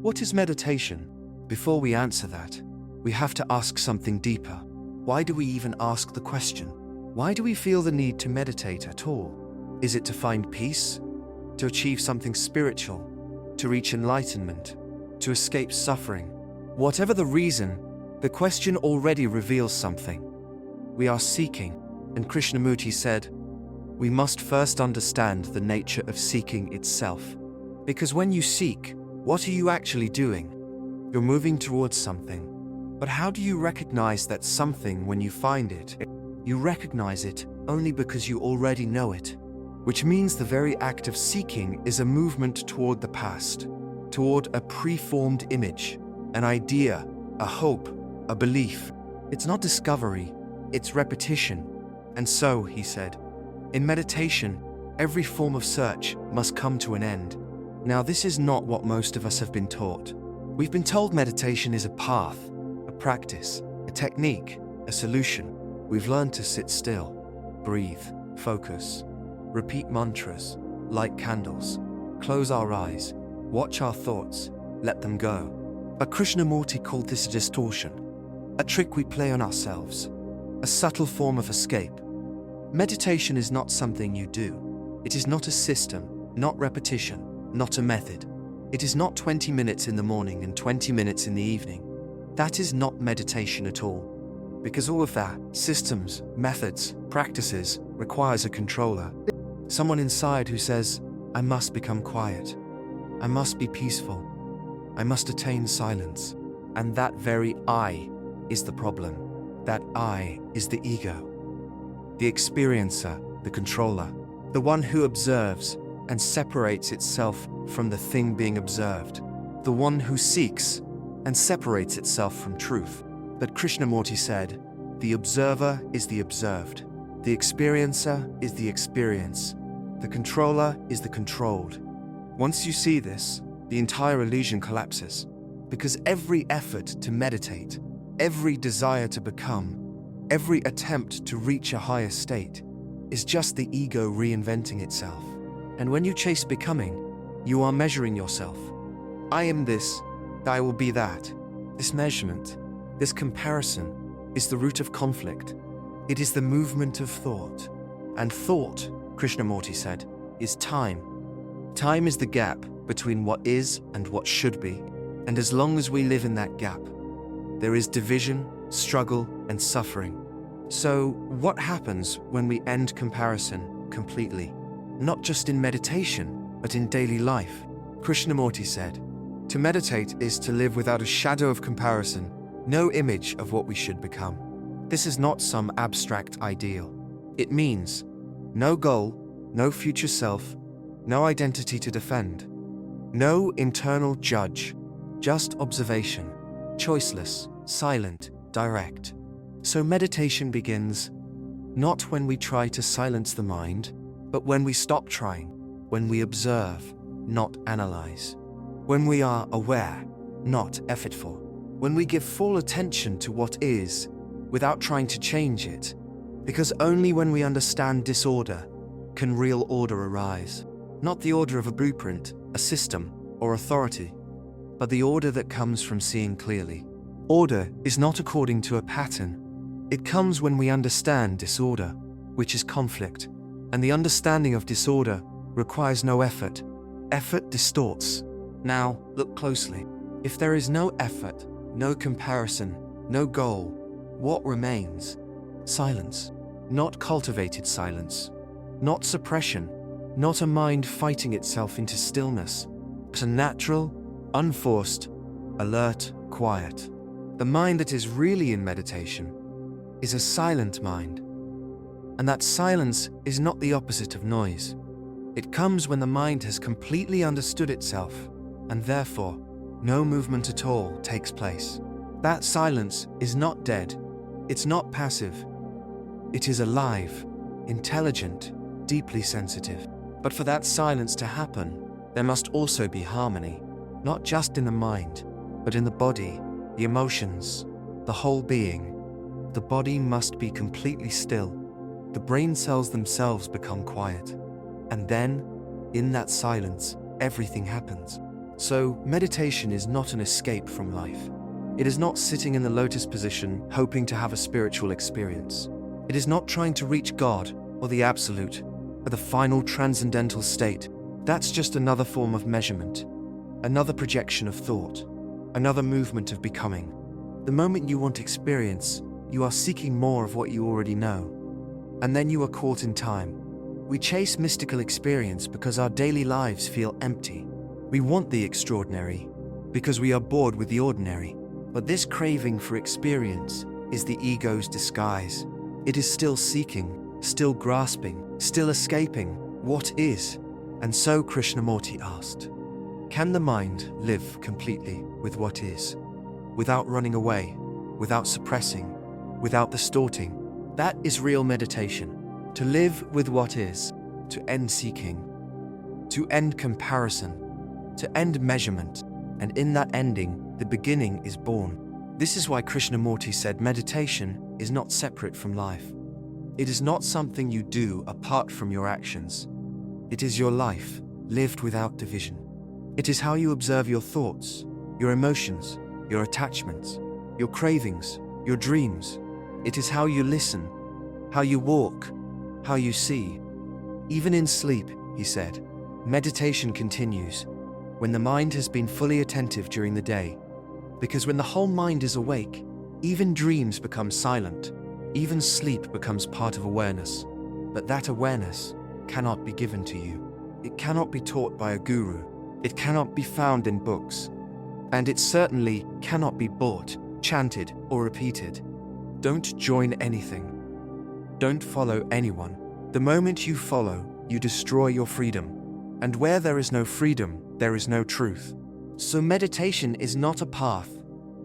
What is meditation? Before we answer that, we have to ask something deeper. Why do we even ask the question? Why do we feel the need to meditate at all? Is it to find peace? To achieve something spiritual? To reach enlightenment? To escape suffering? Whatever the reason, the question already reveals something. We are seeking, and Krishnamurti said, we must first understand the nature of seeking itself. Because when you seek, what are you actually doing? You're moving towards something. But how do you recognize that something when you find it? You recognize it only because you already know it, which means the very act of seeking is a movement toward the past, toward a preformed image, an idea, a hope, a belief. It's not discovery, it's repetition. And so, he said, in meditation, every form of search must come to an end. Now, this is not what most of us have been taught. We've been told meditation is a path, a practice, a technique, a solution. We've learned to sit still, breathe, focus, repeat mantras, light candles, close our eyes, watch our thoughts, let them go. But Krishnamurti called this a distortion, a trick we play on ourselves, a subtle form of escape. Meditation is not something you do. It is not a system, not repetition, not a method. It is not 20 minutes in the morning and 20 minutes in the evening. That is not meditation at all. Because all of that, systems, methods, practices, requires a controller. Someone inside who says, I must become quiet. I must be peaceful. I must attain silence. And that very I is the problem. That I is the ego. The experiencer, the controller, the one who observes and separates itself from the thing being observed, the one who seeks and separates itself from truth. But Krishnamurti said, the observer is the observed, the experiencer is the experience, the controller is the controlled. Once you see this, the entire illusion collapses, because every effort to meditate, every desire to become, every attempt to reach a higher state is just the ego reinventing itself. And when you chase becoming, you are measuring yourself. I am this, I will be that. This measurement, this comparison, is the root of conflict. It is the movement of thought. And thought, Krishnamurti said, is time. Time is the gap between what is and what should be. And as long as we live in that gap, there is division, struggle, and suffering. So, what happens when we end comparison completely? Not just in meditation, but in daily life. Krishnamurti said, to meditate is to live without a shadow of comparison, no image of what we should become. This is not some abstract ideal. It means no goal, no future self, no identity to defend, no internal judge, just observation, choiceless, silent, direct. So meditation begins not when we try to silence the mind, but when we stop trying, when we observe, not analyze, when we are aware, not effortful, when we give full attention to what is, without trying to change it, because only when we understand disorder can real order arise. Not the order of a blueprint, a system, or authority, but the order that comes from seeing clearly. Order is not according to a pattern. It comes when we understand disorder, which is conflict, and the understanding of disorder requires no effort. Effort distorts. Now, look closely. If there is no effort, no comparison, no goal, what remains? Silence. Not cultivated silence. Not suppression. Not a mind fighting itself into stillness, but a natural, unforced, alert, quiet. The mind that is really in meditation is a silent mind. And that silence is not the opposite of noise. It comes when the mind has completely understood itself, and therefore, no movement at all takes place. That silence is not dead. It's not passive. It is alive, intelligent, deeply sensitive. But for that silence to happen, there must also be harmony, not just in the mind, but in the body, the emotions, the whole being. The body must be completely still. The brain cells themselves become quiet. And then, in that silence, everything happens. So, meditation is not an escape from life. It is not sitting in the lotus position hoping to have a spiritual experience. It is not trying to reach God or the absolute or the final transcendental state. That's just another form of measurement, another projection of thought, another movement of becoming. The moment you want experience, you are seeking more of what you already know. And then you are caught in time. We chase mystical experience because our daily lives feel empty. We want the extraordinary because we are bored with the ordinary. But this craving for experience is the ego's disguise. It is still seeking, still grasping, still escaping what is. And so Krishnamurti asked, can the mind live completely with what is, without running away, without suppressing, without distorting? That is real meditation. To live with what is, to end seeking, to end comparison, to end measurement, and in that ending, the beginning is born. This is why Krishnamurti said meditation is not separate from life. It is not something you do apart from your actions. It is your life, lived without division. It is how you observe your thoughts, your emotions, your attachments, your cravings, your dreams. It is how you listen, how you walk, how you see. Even in sleep, he said, meditation continues when the mind has been fully attentive during the day. Because when the whole mind is awake, even dreams become silent, even sleep becomes part of awareness. But that awareness cannot be given to you. It cannot be taught by a guru. It cannot be found in books. And it certainly cannot be bought, chanted, or repeated. Don't join anything. Don't follow anyone. The moment you follow, you destroy your freedom. And where there is no freedom, there is no truth. So meditation is not a path.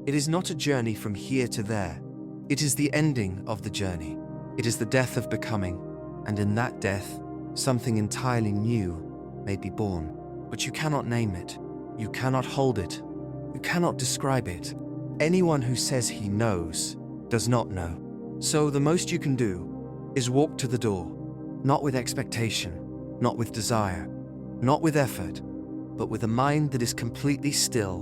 It is not a journey from here to there. It is the ending of the journey. It is the death of becoming. And in that death, something entirely new may be born. But you cannot name it. You cannot hold it. You cannot describe it. Anyone who says he knows does not know. So the most you can do is walk to the door, not with expectation, not with desire, not with effort, but with a mind that is completely still.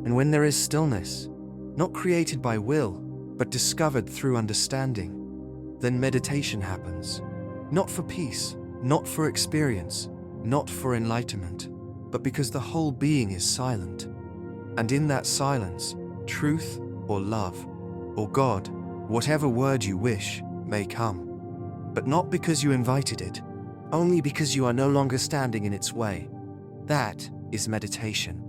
And when there is stillness, not created by will, but discovered through understanding, then meditation happens. Not for peace, not for experience, not for enlightenment, but because the whole being is silent. And in that silence, truth or love or God, whatever word you wish, may come. But not because you invited it, only because you are no longer standing in its way. That is meditation.